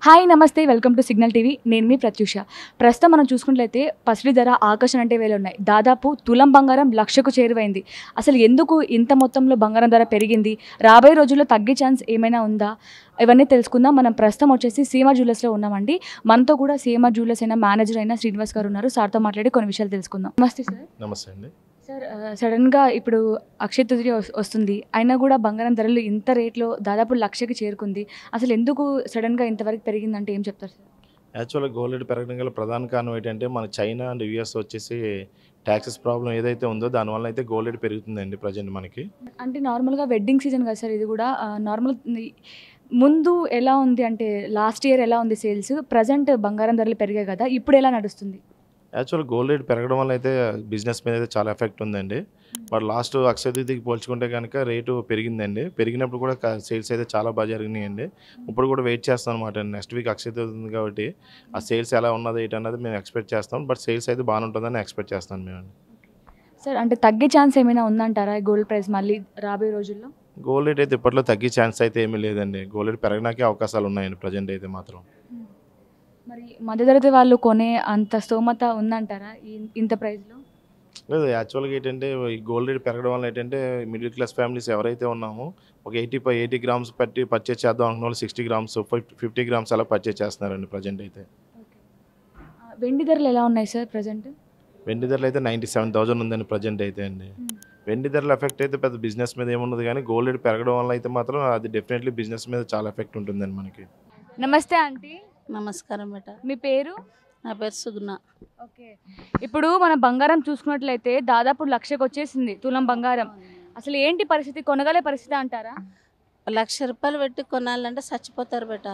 Hi నమస్తే welcome to signal TV నేను మీ ప్రత్యూష. ప్రస్తుతం మనం చూసుకున్నట్లయితే పసిడి ధర ఆకాశం అంటే వేలు ఉన్నాయి. దాదాపు తులం బంగారం లక్షకు చేరువైంది. అసలు ఎందుకు ఇంత మొత్తంలో బంగారం ధర పెరిగింది, రాబోయే రోజుల్లో తగ్గే ఛాన్స్ ఏమైనా ఉందా, ఇవన్నీ తెలుసుకుందాం. మనం ప్రస్తుతం వచ్చేసి సీమా జ్యువెలర్స్లో ఉన్నామండి. మనతో కూడా సీమా జ్యువెలర్స్ అయిన మేనేజర్ అయిన శ్రీనివాస్ గారు ఉన్నారు. సార్తో మాట్లాడి కొన్ని విషయాలు తెలుసుకుందాం. నమస్తే సార్. నమస్తే అండి సార్, సడన్గా ఇప్పుడు అక్షయ తృతీయ వస్తుంది, అయినా కూడా బంగారం ధరలు ఇంత రేట్లో దాదాపు లక్షకి చేరుకుంది. అసలు ఎందుకు సడన్గా ఇంతవరకు పెరిగిందంటే ఏం చెప్తారు సార్? యాక్చువల్గా గోల్డ్ రేట్ పెరగడం గల ప్రధాన కారణం ఏంటంటే మన చైనా అండ్ యూఎస్ వచ్చేసి ట్యాక్సెస్ ప్రాబ్లం ఏదైతే ఉందో దానివల్ల అయితే గోల్డ్ రేట్ పెరుగుతుందండి ప్రజెంట్ మనకి. అంటే నార్మల్గా వెడ్డింగ్ సీజన్ కదా సార్ ఇది కూడా. నార్మల్ ముందు ఎలా ఉంది అంటే లాస్ట్ ఇయర్ ఎలా ఉంది సేల్స్, ప్రజెంట్ బంగారం ధరలు పెరిగాయి కదా, ఇప్పుడు ఎలా నడుస్తుంది? యాక్చువల్ గోల్డ్ రేట్ పెరగడం వల్ల అయితే బిజినెస్ మీద అయితే చాలా ఎఫెక్ట్ ఉందండి. బట్ లాస్ట్ అక్షయ తృతీయకి పోల్చుకుంటే కనుక రేటు పెరిగిందండి. పెరిగినప్పుడు కూడా సేల్స్ అయితే చాలా బాగా జరిగినాయండి. ఇప్పుడు కూడా వెయిట్ చేస్తాం అనమాట. నెక్స్ట్ వీక్ అక్షయ తృతీయ ఉంది కాబట్టి ఆ సేల్స్ ఎలా ఉన్నది ఏంటి అన్నది మేము ఎక్స్పెక్ట్ చేస్తాం. బట్ సేల్స్ అయితే బాగానే ఉంటుందని ఎక్స్పెక్ట్ చేస్తాను మేము. సార్, అంటే తగ్గే ఛాన్స్ ఏమైనా ఉందంటారా గోల్డ్ ప్రైస్ మళ్ళీ రాబోయే రోజుల్లో? గోల్డ్ రేట్ అయితే ఇప్పట్లో తగ్గే ఛాన్స్ అయితే ఏమీ లేదండి. గోల్డ్ రేట్ పెరగడానికే అవకాశాలు ఉన్నాయండి ప్రజెంట్ అయితే మాత్రం. మరి మధ్యతరగతి వాళ్ళు కొనే అంత స్తోమత ఉందంటారా ఇంత ప్రైస్లో? లేదు, యాక్చువల్గా ఏంటంటే ఈ గోల్డ్ రేట్ పెరగడం వల్ల ఏంటంటే మిడిల్ క్లాస్ ఫ్యామిలీస్ ఎవరైతే ఉన్నామో ఒక 80 గ్రామ్స్ పెట్టి పర్చేస్ చేద్దాం అనుకున్న వాళ్ళు 60 గ్రామ్స్ 50 గ్రామ్స్ అలా పర్చేస్ చేస్తున్నారండి ప్రజెంట్ అయితే. వెండి ధరలు ఎలా ఉన్నాయి సార్ ప్రజెంట్? వెండి ధరలు అయితే 97,000 ఉందండి ప్రజెంట్ అయితే అండి. వెండి ధరలు ఎఫెక్ట్ అయితే పెద్ద బిజినెస్ మీద ఏమున్నది, కానీ గోల్డ్ రేట్ పెరగడం వల్ల అయితే మాత్రం అది డెఫినెట్లీ బిజినెస్ మీద చాలా ఎఫెక్ట్ ఉంటుందండి మనకి. నమస్తే ఆంటీ. నమస్కారం బేట. మీ పేరు? నా పేరు సుగుణ. ఓకే. ఇప్పుడు మన బంగారం చూసుకున్నట్లయితే దాదాపు లక్షకు వచ్చేసింది తులం బంగారం. అసలు ఏంటి పరిస్థితి, కొనగలే పరిస్థితి అంటారా? ₹1,00,000 పెట్టి కొనాలంటే చచ్చిపోతారు బేట.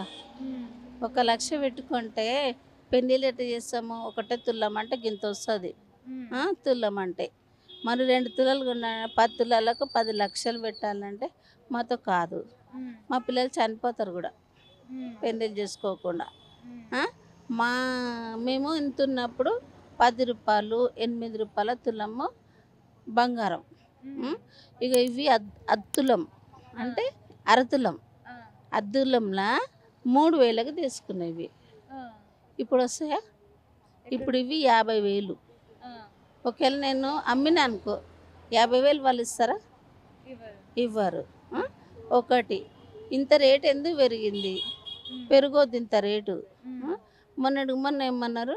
1,00,000 పెట్టుకుంటే పెళ్ళిళ్ళు ఎట్లా చేస్తాము, ఒకటే తులం అంటే గింత వస్తుంది తులం అంటే. మరి 2 తులాలు కొన్నా 10 తులాలకు 10 లక్షలు పెట్టాలంటే మాతో కాదు. మా పిల్లలు చనిపోతారు కూడా పెళ్ళిళ్ళు చేసుకోకుండా. మేము ఇంత ఉన్నప్పుడు ₹10 ₹8 తులము బంగారం. ఇక ఇవి అద్దులం అంటే అరతులం. అద్దులంలా 3,000కి తీసుకునేవి. ఇప్పుడు వస్తాయా? ఇప్పుడు ఇవి 50,000. ఒకవేళ నేను అమ్మినా అనుకో 50,000 వాళ్ళు ఇస్తారా? ఇవ్వరు. ఒకటి ఇంత రేటు ఎందుకు పెరిగింది? పెరగొద్దు ఇంత రేటు. మొన్న ఏమన్నారు,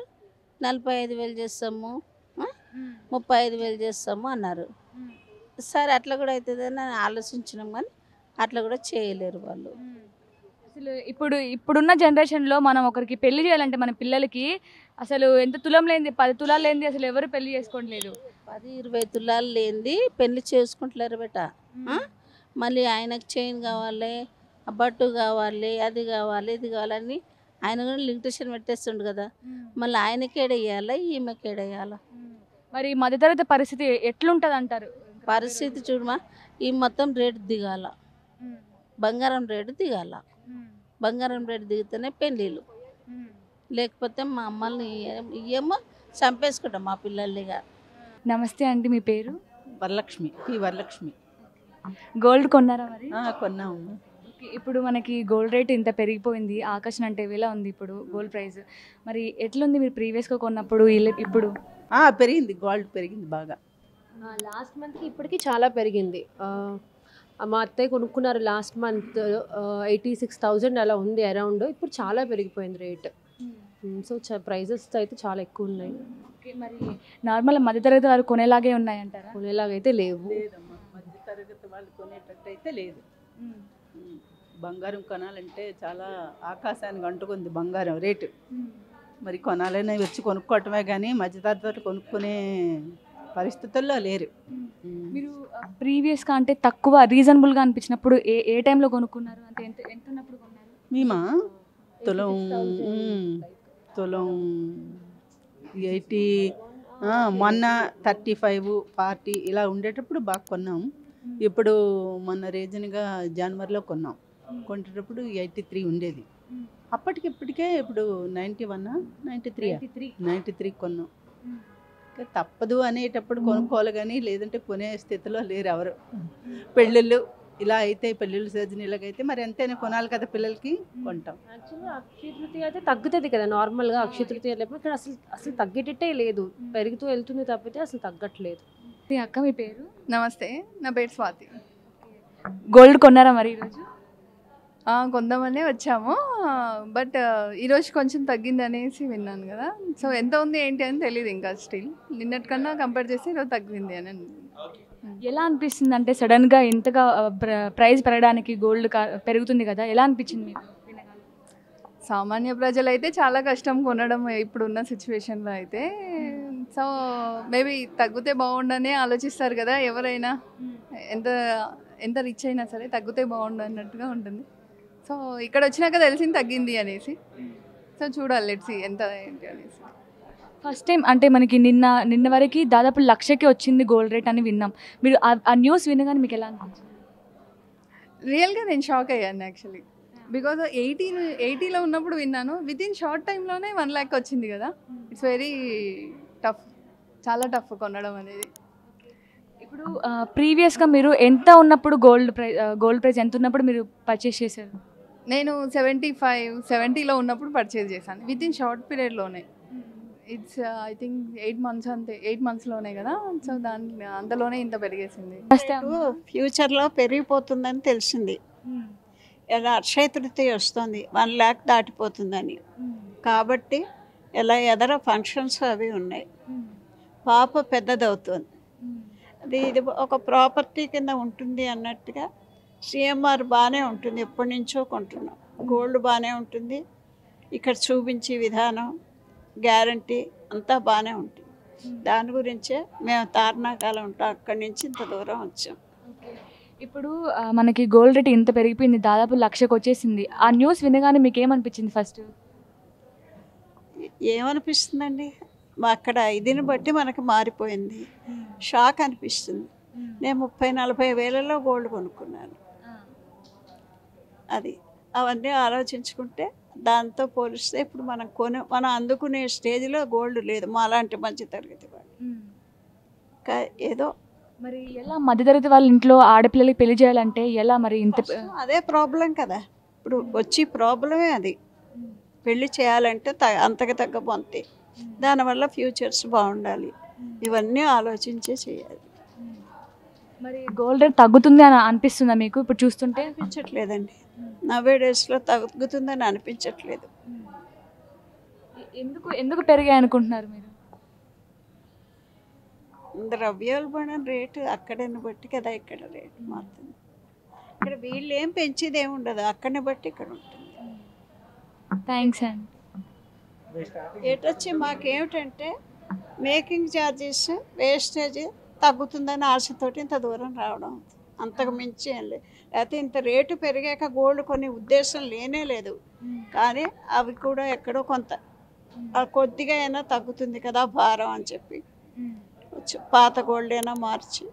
45,000 చేస్తాము 35,000 చేస్తాము అన్నారు. సరే అట్లా కూడా అవుతుందని ఆలోచించినాం, కానీ అట్లా కూడా చేయలేరు వాళ్ళు. అసలు ఇప్పుడున్న జనరేషన్లో మనం ఒకరికి పెళ్లి చేయాలంటే మన పిల్లలకి అసలు ఎంత తులం లేనిది, 10 తులాలు లేనిది అసలు ఎవరు పెళ్లి చేసుకోవట్లేదు. 10-20 తులాలు లేనిది పెళ్లి చేసుకుంటలేరు బేట. మళ్ళీ ఆయనకు చైన్ కావాలి, బట్టు కావాలి, అది కావాలి, ఇది కావాలని ఆయన కూడా లిమిటేషన్ పెట్టేస్తుండు కదా. మళ్ళీ ఆయనకేడేయాలా, ఈమెకేడేయాలా? మరి మధ్యతరగతి పరిస్థితి ఎట్లుంటుంది అంటారు? పరిస్థితి చూడమా, ఈ మొత్తం రేటు దిగాల, బంగారం రేటు దిగాల. బంగారం రేటు దిగితేనే పెళ్ళిళ్ళు, లేకపోతే మా అమ్మల్ని ఏమో చంపేసుకుంటాం మా పిల్లల్నిగా. నమస్తే అండి, మీ పేరు? వరలక్ష్మి. వరలక్ష్మి. గోల్డ్ కొన్నారా మరి? కొన్నాము. ఇప్పుడు మనకి గోల్డ్ రేట్ ఇంత పెరిగిపోయింది, ఆకాశం అంటే వేలా ఉంది ఇప్పుడు గోల్డ్ ప్రైస్. మరి ఎట్లుంది మీరు ప్రీవియస్గా కొన్నప్పుడు ఇప్పుడు? పెరిగింది, గోల్డ్ పెరిగింది బాగా. లాస్ట్ మంత్కి ఇప్పటికి చాలా పెరిగింది. మా అత్తయ్య కొనుక్కున్నారు లాస్ట్ మంత్, 86,000 అలా ఉంది అరౌండ్. ఇప్పుడు చాలా పెరిగిపోయింది రేట్. సో ప్రైజెస్ అయితే చాలా ఎక్కువ ఉన్నాయి. మరి నార్మల్ మధ్యతరగతి వారు కొనేలాగే ఉన్నాయంటారా? కొనేలాగైతే లేవు. మధ్యతరగతి వాళ్ళు కొనేటట్టు అయితే లేదు. బంగారం కొనాలంటే చాలా ఆకాశానికి అంటుకుంది బంగారం రేటు. మరి కొనాలనే వచ్చి కొనుక్కోవటమే కానీ మధ్యతరగతి కొనుక్కునే పరిస్థితుల్లో లేరు. మీరు ప్రీవియస్గా అంటే తక్కువ రీజనబుల్గా అనిపించినప్పుడు ఏ టైంలో కొనుక్కున్నారు? అంటే ఎంత ఉన్నప్పుడు కొన్నారు? మేమా తులం 80, మొన్న 35, 40 ఇలా ఉండేటప్పుడు బాగా కొన్నాం. ఇప్పుడు మొన్న రీజన్గా జనవరిలో కొన్నాం. కొనేటప్పుడు 83 ఉండేది. అప్పటికిప్పటికే ఇప్పుడు 91, 93 కొన్నాం. తప్పదు అనేటప్పుడు కొనుక్కోవాలి, కానీ లేదంటే కొనే స్థితిలో లేరు ఎవరు. పెళ్ళిళ్ళు ఇలా అయితే పెళ్ళిళ్ళ సీజన్ ఇలాగైతే మరి ఎంతైనా కొనాలి కదా పిల్లలకి, కొంటాం. యాక్చువల్గా అక్షయ తృతీయ అయితే తగ్గుతుంది కదా నార్మల్గా. అక్షయ తృతీయ లేకపోతే ఇక్కడ అసలు తగ్గేటట్టే లేదు, పెరుగుతూ వెళ్తుంది తప్పితే అసలు తగ్గట్లేదు. మీ అక్క, మీ పేరు? నమస్తే, నా పేరు స్వాతి. గోల్డ్ కొన్నారా మరి ఈరోజు? కొందామనే వచ్చాము, బట్ ఈరోజు కొంచెం తగ్గింది అనేసి విన్నాను కదా. సో ఎంత ఉంది ఏంటి అని తెలియదు ఇంకా. స్టిల్ నిన్నటికన్నా కంపేర్ చేస్తే ఈరోజు తగ్గింది అని. ఎలా అనిపిస్తుంది అంటే సడన్గా ఇంతగా ప్రైస్ పెరగడానికి గోల్డ్ పెరుగుతుంది కదా, ఎలా అనిపించింది మీకు? సామాన్య ప్రజలు అయితే చాలా కష్టం కొనడం ఇప్పుడున్న సిచ్యువేషన్లో అయితే. సో మేబీ తగ్గితే బాగుండనే ఆలోచిస్తారు కదా ఎవరైనా. ఎంత ఎంత రిచ్ అయినా సరే తగ్గితే బాగుండు అన్నట్టుగా ఉంటుంది. సో ఇక్కడ వచ్చినాక తెలిసింది తగ్గింది అనేసి. సో చూడాలి, లెట్స్ సీ ఎంత ఏంటి అనేసి. ఫస్ట్ టైం అంటే మనకి నిన్న వరకు దాదాపు 1,00,000కి వచ్చింది గోల్డ్ రేట్ అని విన్నాం. మీరు ఆ న్యూస్ వినగానే మీకు ఎలా అనిపించింది? రియల్గా నేను షాక్ అయ్యాను యాక్చువల్లీ. బికాజ్ 80లో ఉన్నప్పుడు విన్నాను, విత్ ఇన్ షార్ట్ టైంలోనే 1 lakh వచ్చింది కదా. ఇట్స్ వెరీ టఫ్, చాలా టఫ్ కొనడం అనేది. ఇప్పుడు ప్రీవియస్గా మీరు ఎంత ఉన్నప్పుడు గోల్డ్ ప్రైస్ ఎంత ఉన్నప్పుడు మీరు పర్చేస్ చేశారు? నేను 75-70లో ఉన్నప్పుడు పర్చేజ్ చేశాను, విత్ ఇన్ షార్ట్ పీరియడ్లోనే. ఇట్స్ ఐ థింక్ 8 months అంతే, 8 monthsలోనే కదా. సో అందులోనే ఇంత పెరిగేసింది. ఫ్యూచర్లో పెరిగిపోతుందని తెలిసింది. ఎలా అక్షయ తృతీయ వస్తుంది, 1 lakh దాటిపోతుందని. కాబట్టి ఎలా ఎదర ఫంక్షన్స్ అవి ఉన్నాయి, పాప పెద్దదవుతుంది. ఇది ఒక ప్రాపర్టీ కింద ఉంటుంది అన్నట్టుగా. సిఎంఆర్ బాగానే ఉంటుంది, ఎప్పటి నుంచో కొంటున్నాం. గోల్డ్ బాగానే ఉంటుంది, ఇక్కడ చూపించే విధానం, గ్యారంటీ అంతా బాగానే ఉంటుంది. దాని గురించే మేము తార్నాకాలం ఉంటాం, అక్కడి నుంచి ఇంత దూరం వచ్చాం. ఇప్పుడు మనకి గోల్డ్ రేట్ ఇంత పెరిగిపోయింది, దాదాపు 1,00,000కి వచ్చేసింది. ఆ న్యూస్ వినగానే మీకు ఏమనిపించింది? ఫస్ట్ ఏమనిపిస్తుందండి, అక్కడ ఇదిని బట్టి మనకి మారిపోయింది. షాక్ అనిపిస్తుంది. నేను 30-40 వేలలో గోల్డ్ కొనుక్కున్నాను. అది అవన్నీ ఆలోచించుకుంటే దాంతో పోలిస్తే ఇప్పుడు మనం అందుకునే స్టేజ్లో గోల్డ్ లేదు మా అలాంటి మంచి తరగతి వాళ్ళు. ఏదో మరి ఎలా మధ్యతరగతి వాళ్ళ ఇంట్లో ఆడపిల్లలకి పెళ్లి చేయాలంటే ఎలా మరి? ఇంత అదే ప్రాబ్లం కదా ఇప్పుడు వచ్చి ప్రాబ్లమే అది. పెళ్లి చేయాలంటే అంతకు తగ్గ పొంతే, దానివల్ల ఫ్యూచర్స్ బాగుండాలి, ఇవన్నీ ఆలోచించే చేయాలి. మరి గోల్డ్ రేట్ తగ్గుతుంది అని అనిపిస్తుందా మీకు ఇప్పుడు చూస్తుంటే? అనిపించట్లేదండి, నవ్వే డేస్లో తగ్గుతుందని అనిపించట్లేదు. ఎందుకు పెరిగాయి అనుకుంటున్నారు మీరు? ద్రవ్యోల్బణం రేటు అక్కడని బట్టి కదా ఇక్కడ రేటు మారుతుంది. ఇక్కడ వీళ్ళు ఏం పెంచేది ఏమి ఉండదు, అక్కడిని బట్టి ఇక్కడ ఉంటుంది. థ్యాంక్స్ అండి. ఏటొచ్చి మాకేమిటంటే మేకింగ్ ఛార్జెస్, వేస్టేజ్ తగ్గుతుందని ఆశతోటి ఇంత దూరం రావడం, అంతకు మించి ఏం లేదు. లేకపోతే ఇంత రేటు పెరిగాక గోల్డ్ కొనే ఉద్దేశం లేనే లేదు. కానీ అవి కూడా ఎక్కడో కొంత కొద్దిగా అయినా తగ్గుతుంది కదా భారం అని చెప్పి పాత గోల్డ్ అయినా మార్చి,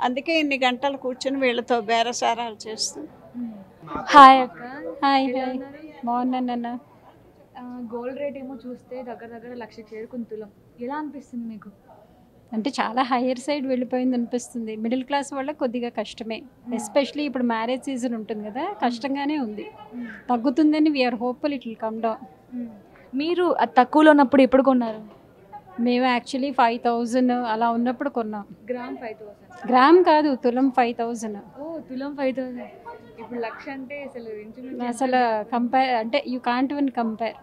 అందుకే ఇన్ని గంటలు కూర్చొని వీళ్ళతో బేరసారాలు చేస్తూ. హాయ్ అక్క. హాయ్ హాయ్, బాగున్నానన్న. గోల్డ్ రేట్ ఏమో చూస్తే దగ్గర 1,00,000 చేరుకుని తులం, ఎలా అనిపిస్తుంది మీకు? అంటే చాలా హయ్యర్ సైడ్ వెళ్ళిపోయింది అనిపిస్తుంది. మిడిల్ క్లాస్ వాళ్ళకి కొద్దిగా కష్టమే, ఎస్పెషలీ ఇప్పుడు మ్యారేజ్ సీజన్ ఉంటుంది కదా, కష్టంగానే ఉంది. తగ్గుతుందని we are hopeful it will come down. మీరు తక్కువలో ఉన్నప్పుడు ఎప్పుడు కొన్నారు? మేము యాక్చువల్లీ 5,000 అలా ఉన్నప్పుడు కొన్నాం. గ్రామ్ 5,000? గ్రామ్ కాదు, తులం 5,000. ఓ తులం 5,000. ఇప్పుడు 1,00,000 అంటే అసలు కంపేర్ అంటే యూ కాంట్ ఈవెన్ కంపేర్.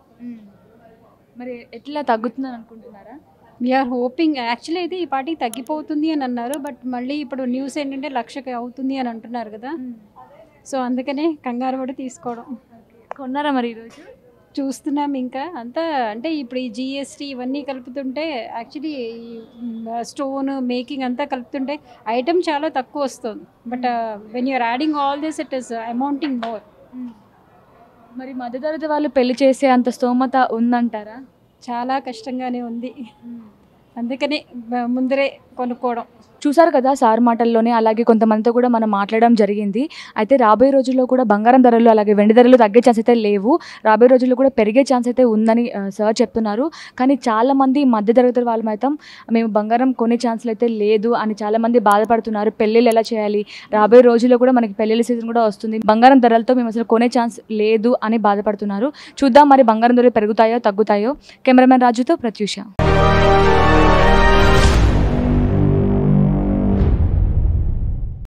మరి ఎట్లా తగ్గుతుందని అనుకుంటున్నారా? We are hoping. యాక్చువల్లీ అయితే ఈ పార్టీకి తగ్గిపోతుంది అని అన్నారు, బట్ మళ్ళీ ఇప్పుడు న్యూస్ ఏంటంటే 1,00,000 అవుతుంది అని అంటున్నారు కదా. సో అందుకనే కంగారు పడి తీసుకోవడం. కొన్నారా మరి ఈరోజు? చూస్తున్నాం ఇంకా అంతా. అంటే ఇప్పుడు ఈ జిఎస్టీ ఇవన్నీ కలుపుతుంటే యాక్చువల్లీ స్టోన్ మేకింగ్ అంతా కలుపుతుంటే ఐటమ్ చాలా తక్కువ వస్తుంది. But when you are adding all this it is amounting more. మరి మధ్యతరగతి వాళ్ళు పెళ్లి చేసే అంత స్తోమత ఉందంటారా? చాలా కష్టంగానే ఉంది. అందుకని ముందరే కొనుక్కోవడం. చూసారు కదా సార్ మాటల్లోనే, అలాగే కొంతమందితో కూడా మనం మాట్లాడడం జరిగింది. అయితే రాబోయే రోజుల్లో కూడా బంగారం ధరలు అలాగే వెండి ధరలు తగ్గే ఛాన్స్ అయితే లేవు, రాబోయే రోజుల్లో కూడా పెరిగే ఛాన్స్ అయితే ఉందని సార్ చెప్తున్నారు. కానీ చాలామంది మధ్య తరగతి వాళ్ళు మాత్రం మేము బంగారం కొనే ఛాన్స్లు అయితే లేదు అని చాలామంది బాధపడుతున్నారు. పెళ్ళిళ్ళు ఎలా చేయాలి, రాబోయే రోజుల్లో కూడా మనకి పెళ్ళిళ్ళ సీజన్ కూడా వస్తుంది, బంగారం ధరలతో మేము అసలు కొనే ఛాన్స్ లేదు అని బాధపడుతున్నారు. చూద్దాం మరి బంగారం ధరలు పెరుగుతాయో తగ్గుతాయో. కెమెరామెన్ రాజుతో ప్రత్యూష.